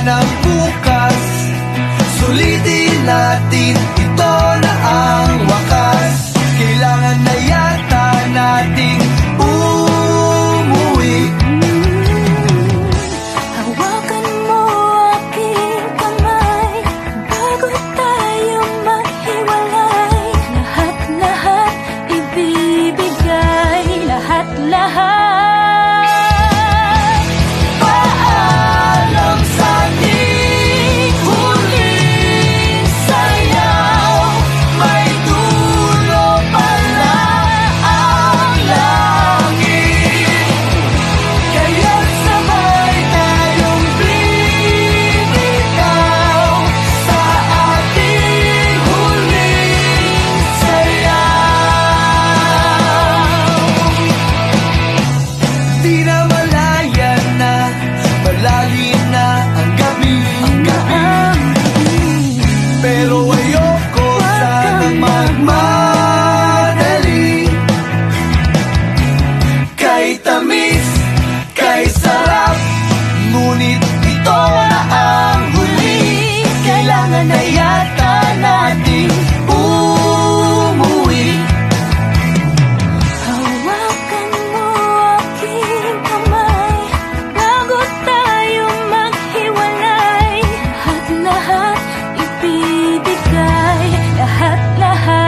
ng bukas. Sulitin natin, ito na ang wakas. Kailangan na yata nating umuwi. Hawakan mo aking kamay bago tayo maghiwalay. Lahat-lahat ibibigay, lahat-lahat. Paalam sa ating huling sayaw. May dulo pala ang langit, kaya't sabay tayong bibitaw sa ating huling sayaw. Di na malayan na, malalim na ang gabi, pero ayoko sanang magmadali. Kay tamis, kay sarap, ngunit ito na ang huli. Kailangan na yata nating umuwi. Hawakan mo aking kamay bago tayo maghiwalay. Lahat-lahat ibibigay, lahat-lahat.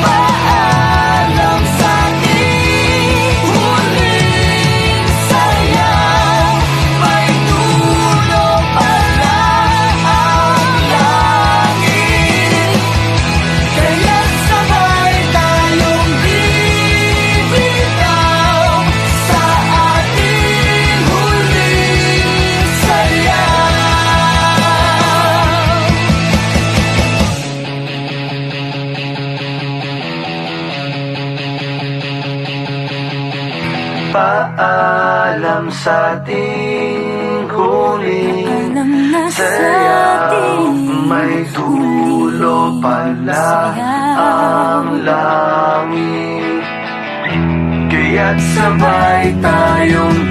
Paalam sa ating huling sayaw. May dulo pala ang langit, kaya't sabay tayong bibitaw sa ating huling sayaw. Paalam sa ating huling Alam na sa sayaw. ating May dulo pala ang langit, kaya't sabay tayong